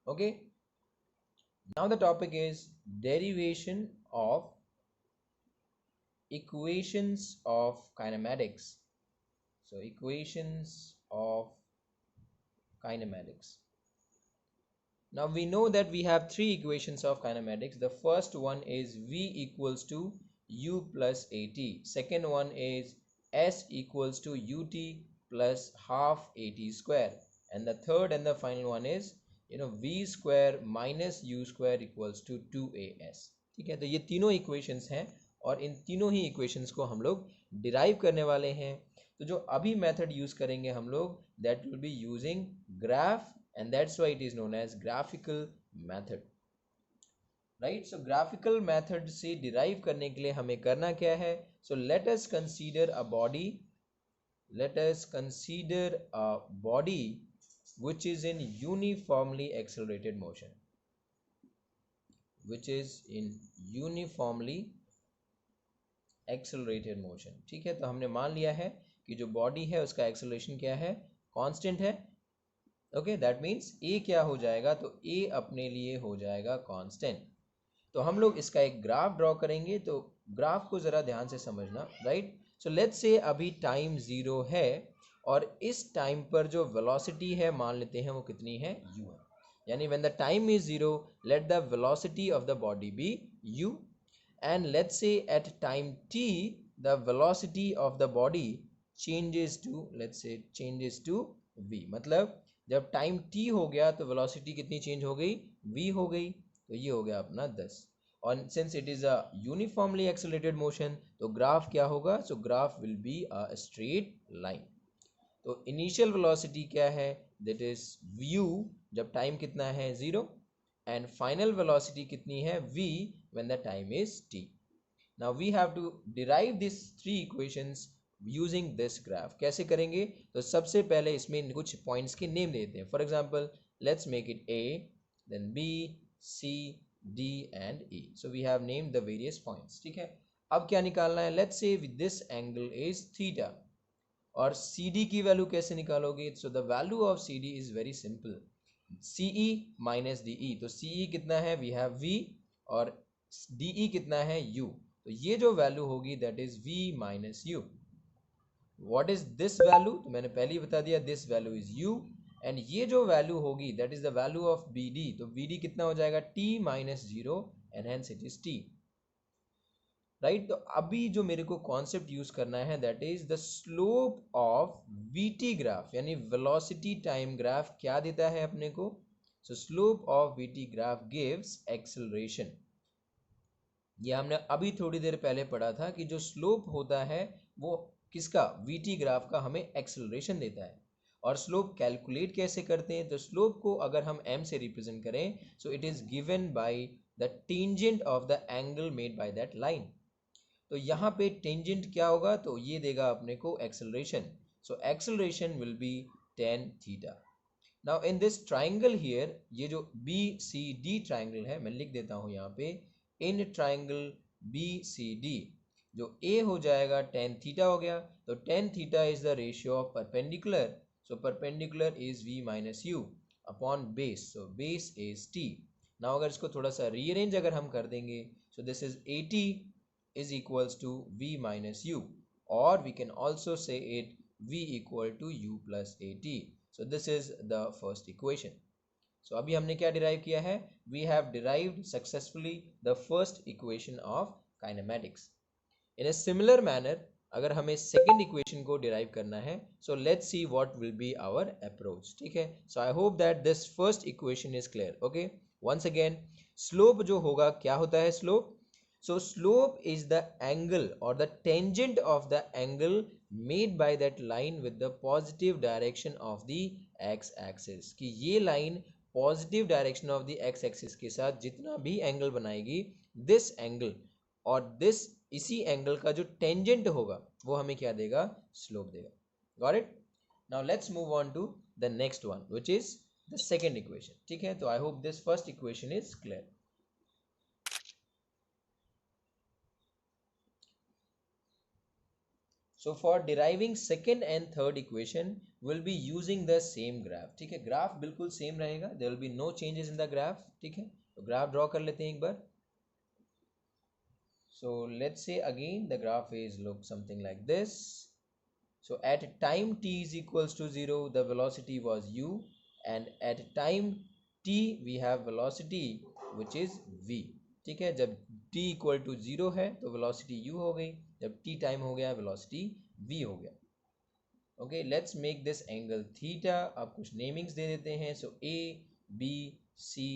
Okay, now the topic is derivation of equations of kinematics. So equations of kinematics. Now we know that we have three equations of kinematics. The first one is V equals to U plus AT. Second one is S equals to UT plus half AT square. And the third and the final one is V square minus U square equals to 2AS. ठीक है, तो ये तीनों equations हैं और इन तीनों ही equations को हम लोग डिराइव करने वाले हैं. तो जो अभी मेथड यूज करेंगे हम लोग, that will be using graph, and that's why it is known as graphical method, right? So graphical method से derive करने के लिए हमें करना क्या है? So let us consider a body which is in uniformly accelerated motion, ठीक है. तो हमने मान लिया है कि जो बॉडी है उसका एक्सेलरेशन क्या है? कांस्टेंट है. ओके, दैट मीन्स ए क्या हो जाएगा? तो ए अपने लिए हो जाएगा कांस्टेंट. तो हम लोग इसका एक ग्राफ ड्रॉ करेंगे. तो ग्राफ को ज़रा ध्यान से समझना, राइट? सो लेट्स से अभी टाइम 0 है और इस टाइम पर जो वेलोसिटी है मान लेते हैं वो कितनी है? u है. यानी when the time is 0 let the velocity of the body be u, and let's say at time t the velocity of the body changes to v. मतलब जब टाइम t हो गया तो वेलोसिटी कितनी चेंज हो गई? v हो गई. तो ये हो गया अपना 10. और since it is a uniformly accelerated motion तो ग्राफ क्या होगा? सो graph will be a straight line. तो इनिशियल वेलोसिटी क्या है? दैट इज u जब टाइम कितना है? 0. एंड फाइनल वेलोसिटी कितनी है? v when the time is t. Now we have to derive these three equations using this graph. कैसे करेंगे? तो सबसे पहले इसमें कुछ पॉइंट्स के नेम देते हैं. For example let's make it a, then b, c, d and e. So we have named the various points. ठीक है, अब क्या निकालना है? Let's say this angle is theta. और cd की वैल्यू कैसे निकालोगे? So the value of cd is very simple. CE minus DE. तो CE कितना है? We have V. और DE कितना है? U. तो ये जो वैल्यू होगी that is V minus U. What is this value? तो मैंने पहले ही बता दिया, this value is U. And ये जो वैल्यू होगी that is the value of BD. तो BD कितना हो जाएगा? T minus 0 and hence it is T, right? तो अभी जो मेरे को कॉन्सेप्ट यूज करना है that is the slope of VT graph, यानी वेलोसिटी टाइम ग्राफ क्या देता है अपने को? सो slope of VT graph gives acceleration. ये हमने अभी थोड़ी देर पहले पढ़ा था कि जो स्लोप होता है वो किसका? VT ग्राफ का हमें एक्सेलरेशन देता है. और स्लोप कैलकुलेट कैसे करते हैं? तो स्लोप को अगर हम m से रिप्रेजेंट करें so it is given by the tangent of the angle made by that line. तो यहाँ पे टेंजेंट क्या होगा? तो ये देगा अपने को acceleration. So acceleration will be tan theta. Now in this triangle here, ये जो BCD ट्राइंगल है मैं लिख देता हूँ यहाँ पे. इन ट्राइंगल BCD जो A हो जाएगा tan थीटा हो गया. तो tan theta is the ratio of perpendicular. So perpendicular is V minus U upon base. So base is T. Now अगर इसको थोड़ा सा रीअरेंज अगर हम कर देंगे सो this is 80 is equals to V minus U, or we can also say it V equal to U plus AT. So this is the first equation. So अभी हमने क्या derive किया है? We have derived successfully the first equation of kinematics. In a similar manner अगर हमें second equation को derive करना है so let's see what will be our approach. ठीक है, so I hope that this first equation is clear. Okay, once again slope जो होगा, क्या होता है slope? So slope is the angle or the tangent of the angle made by that line with the positive direction of the x-axis. कि ये line positive direction of the x-axis के साथ जितना भी angle बनाएगी, this angle और this इसी angle का जो tangent होगा वो हमें क्या देगा? slope देगा. Got it? Now let's move on to the next one which is the second equation. ठीक है, तो I hope this first equation is clear. So for deriving second and third equation will be using the same graph, ठीक है, graph बिल्कुल same रहेगा, there will be no changes in the graph, ठीक है। तो ग्राफ ड्रॉ कर लेते हैं एक बार। So let's say again the graph is look something like this. So at time t is equals to 0, the velocity was u, and at time t we have velocity which is v, ठीक है। जब t equal to 0 है तो velocity u हो गई, जब t time हो गया velocity v हो गया। Okay, let's make this angle theta. अब कुछ नेमिंग्स दे देते हैं। So a b c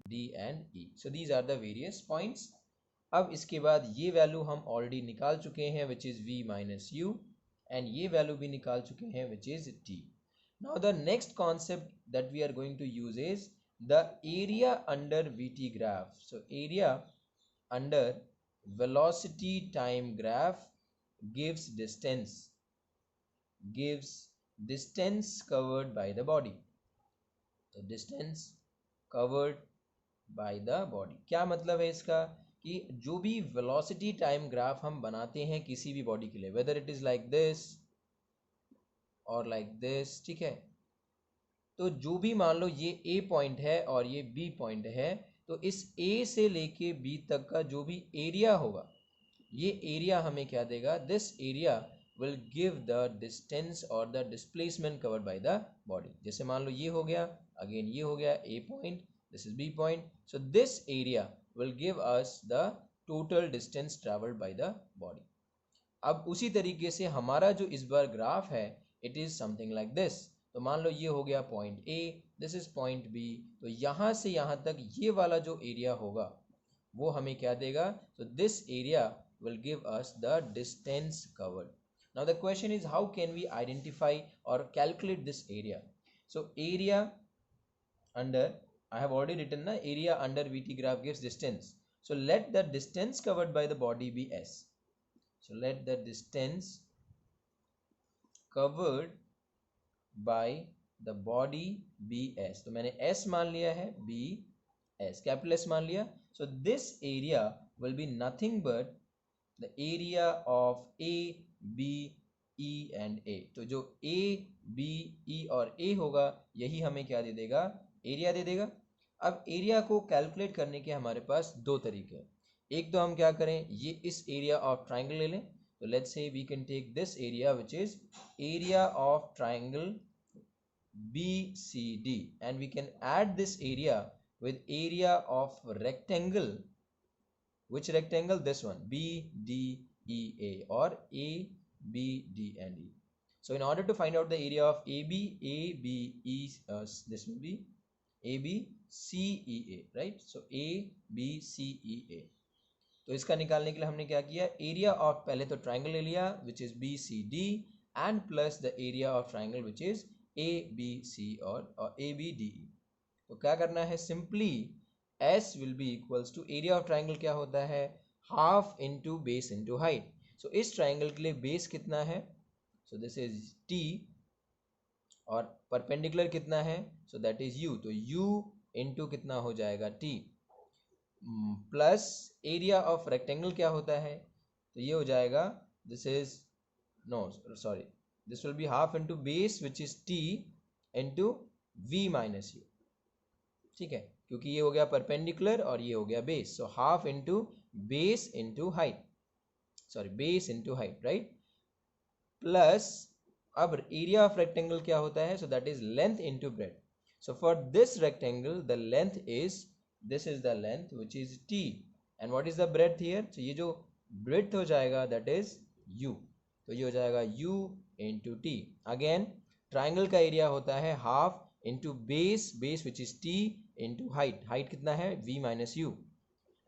d and e, so these are the various points. अब इसके बाद ये वैल्यू हम ऑलरेडी निकाल चुके हैं which is v minus U, and ये वैल्यू भी निकाल चुके हैं which is t। Now the next concept that we are going to use is the area under vt graph. So area under velocity time graph gives distance covered by the body, the distance covered by the body। क्या मतलब है इसका कि जो भी velocity time graph हम बनाते हैं किसी भी बॉडी के लिए, whether it is like this और लाइक दिस, ठीक है, तो जो भी मान लो ये ए पॉइंट है और ये बी पॉइंट है, तो इस ए से लेके बी तक का जो भी एरिया होगा, ये एरिया हमें क्या देगा, this area will give the distance or the displacement covered by the body। जैसे मान लो ये हो गया, अगेन ये हो गया A point, this is B point, so this area will give us the total distance traveled by the body। अब उसी तरीके से हमारा जो इस बार ग्राफ है it is something like this। तो मान लो ये हो गया point A, this is point B, तो यहाँ से यहाँ तक ये वाला जो एरिया होगा वो हमें क्या देगा, so this area will give us the distance covered। Now the question is how can we identify or calculate this area? So area under, I have already written na, area under VT graph gives distance. So let the distance covered by the body be S. So let the distance covered by the body be S। तो मैंने S मान लिया है, B S, capital S मान लिया। So this area will be nothing but the area of A, B, E and A। तो जो A, B, E और A होगा यही हमें क्या दे देगा, एरिया दे देगा। अब एरिया को कैलकुलेट करने के हमारे पास दो तरीके हैं। एक तो हम क्या करें, ये इस एरिया ऑफ ट्राइंगल ले लें। तो let's say we can take this area which is area of triangle BCD and we can add this area with area of rectangle। Which rectangle? This one, BDEA or ABD and E। So in order to find out the area of ABE, this will be ABCEA, right? So ABCEA। तो इसका निकालने के लिए हमने क्या किया, area of, पहले तो ट्राइंगल ले लिया which is BCD and plus the area of triangle which is ABC और ABDE। तो क्या करना है, simply S will be equals to area of triangle क्या होता है, half into base into height. So इस ट्राइंगल के लिए बेस कितना है, सो दिस इज T, और परपेंडिकुलर कितना है, सो दैट इज U। तो U इंटू कितना हो जाएगा T, plus area of rectangle क्या होता है, तो ये हो जाएगा, this is no sorry, this will be half into base which is T into V minus U, ठीक है, क्योंकि ये हो गया परपेंडिकुलर और ये हो गया base. So half into base into height, sorry base into height, right, plus अब एरिया ऑफ रेक्टेंगल क्या होता है, so that is length into breadth. So for this rectangle the length is, this is the length which is T and what is the breadth here, तो ये जो breadth हो जाएगा that is U। तो ये हो जाएगा U into T। Again triangle का एरिया होता है half into base, base which is T into height, height कितना है V minus U,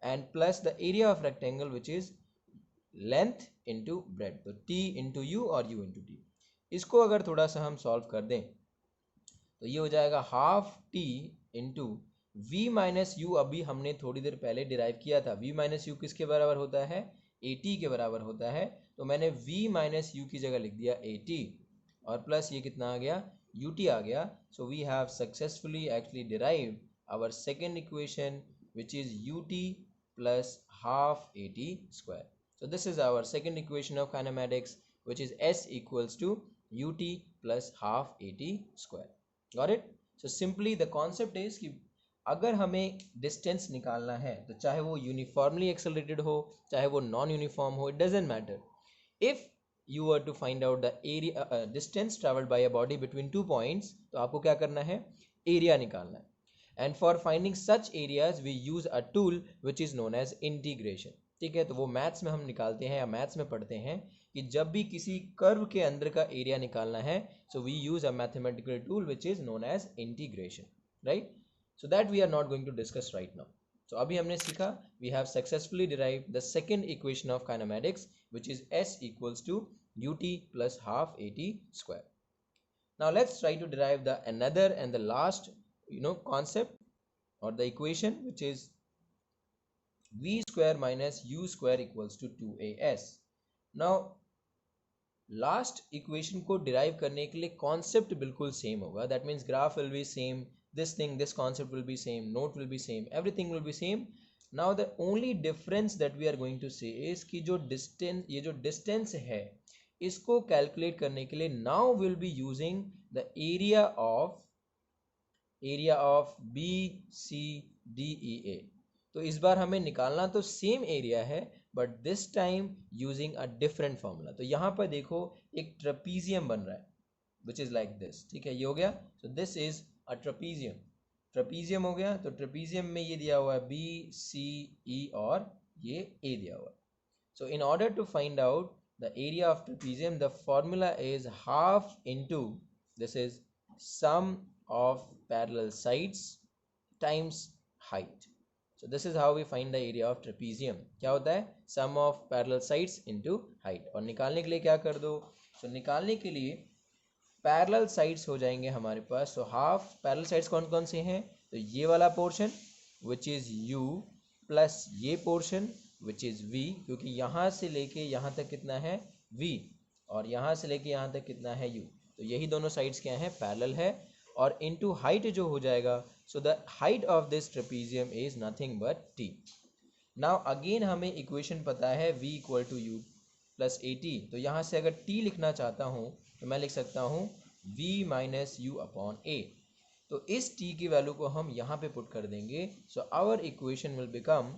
and plus the area of rectangle which is length into breadth, तो T इंटू U और U into T। इसको अगर थोड़ा सा हम सॉल्व कर दें तो ये हो जाएगा half T into V minus you. अभी हमने थोड़ी देर पहले डिराइव किया था, V माइनस यू किसके बराबर होता है, AT के बराबर होता है। तो मैंने V माइनस यू की जगह लिख दिया AT और प्लस ये कितना आ गया, UT आ गया। So we have successfully actually derived our second equation which is UT plus half AT square. So this is our second equation of kinematics which is S equals to ut plus half at square. Got it? So simply the concept is कि अगर हमें distance निकालना है तो चाहे वो uniformly accelerated हो चाहे वो नॉन यूनिफॉर्म हो, it doesn't matter. If you were to find out the area distance traveled by a body between 2 points, तो आपको क्या करना है, एरिया निकालना है. And for finding such areas we use a tool which is known as integration. ठीक है, तो वो मैथ्स में हम निकालते हैं या मैथ्स में पढ़ते हैं कि जब भी किसी कर्व के अंदर का एरिया निकालना है, so we use a mathematical tool which is known as integration, right. So that we are not going to discuss right now. तो अभी हमने सीखा, we have successfully derived the second equation of kinematics which is S equals to ut plus half at square. Now let's try to derive the another and the last concept or the equation, which is v square minus u square equals to 2as. Now last equation को derive करने के लिए concept बिल्कुल same होगा. That means graph will be same, this concept will be same, note will be same, everything will be same. Now the only difference that we are going to say is कि जो distance, ये जो distance है इसको calculate करने के लिए now we'll be using the area of B C D E A. तो इस बार हमें निकालना तो सेम एरिया है but this time using a different formula. तो यहाँ पर देखो एक ट्रेपीजियम बन रहा है विच इज लाइक दिस. ठीक है, ये हो गया. सो this is a trapezium. Trapezium हो गया. तो ट्रेपीजियम में ये दिया हुआ है बी सी ई और ये ए दिया हुआ है. So in order to find out the area of trapezium the formula is half into this is sum of parallel sides times height. So this is how we find the area of trapezium. क्या होता है, sum of parallel sides into height. और निकालने के लिए क्या कर दो, so निकालने के लिए पैरेलल साइड्स हो जाएंगे हमारे पास. सो हाफ पैरेलल साइड्स कौन कौन से हैं, तो ये वाला portion which is u plus ये पोर्शन विच इज v, क्योंकि यहाँ से लेके यहाँ तक कितना है v और यहाँ से लेके यहाँ तक कितना है u. तो यही दोनों साइड्स क्या हैं, पैरेलल है. और इनटू हाइट जो हो जाएगा, so the height of this trapezium is nothing but t. Now again हमें इक्वेशन पता है v equal to u plus A T. तो यहाँ से अगर t लिखना चाहता हूँ तो मैं लिख सकता हूँ v माइनस यू अपॉन ए. तो इस t की वैल्यू को हम यहाँ पे पुट कर देंगे. So our equation will become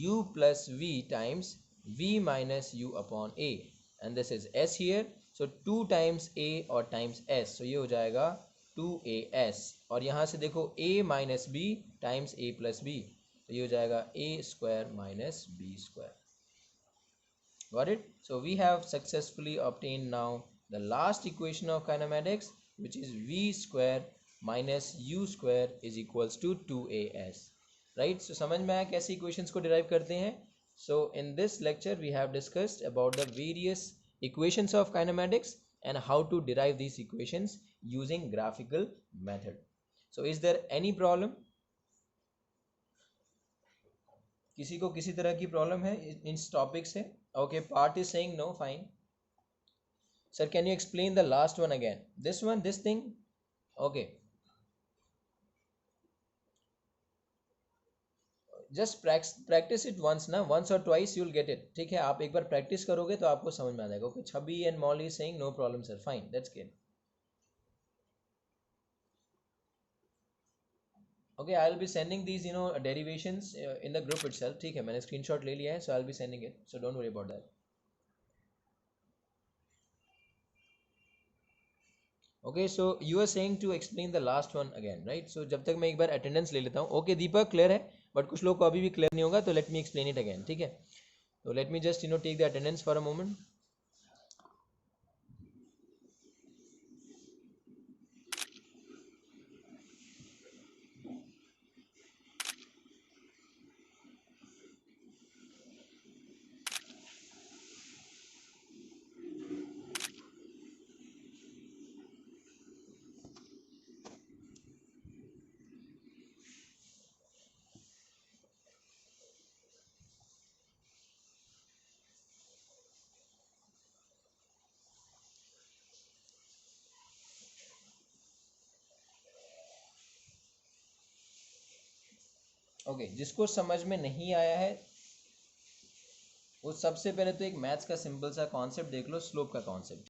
u plus v times v minus U upon A and this is s here. So 2 times a और टाइम्स s, सो ये हो जाएगा 2as. और यहाँ से देखो a minus B times a plus B, तो ये हो जाएगा a square minus b square. Got it? So we have successfully obtained now the last equation of kinematics, which is v square minus u square is equals to 2as. Right? So समझ में आया कैसे equations को derive करते हैं. So in this lecture we have discussed about the various equations of kinematics and how to derive these equations using graphical method. So is there any problem? किसी को किसी तरह की प्रॉब्लम है इस टॉपिक से? Okay, part is saying no, fine. Sir can you explain the last one again, this one, this thing? Okay, just practice it once ना, once और twice you will get it. ठीक है, आप एक बार practice करोगे तो आपको समझ में आ जाएगा. Okay, Chhavi and mall is saying no problem sir, fine, that's good. Okay, I'll be sending these derivations in the group itself. ठीक है, मैंने स्क्रीनशॉट ले लिया है, so I'll be sending it, so don't worry about that. Okay, so you are saying to explain the last one again, right? So जब तक मैं एक बार अटेंडेंस ले लेता हूँ. ओके दीपक, क्लियर है, बट कुछ लोग को अभी भी क्लियर नहीं होगा, तो let me explain it again. ठीक है, तो let me just take the attendance for a moment. Okay, जिसको समझ में नहीं आया है वो सबसे पहले तो एक मैथ्स का सिंपल सा कॉन्सेप्ट देख लो, स्लोप का कॉन्सेप्ट।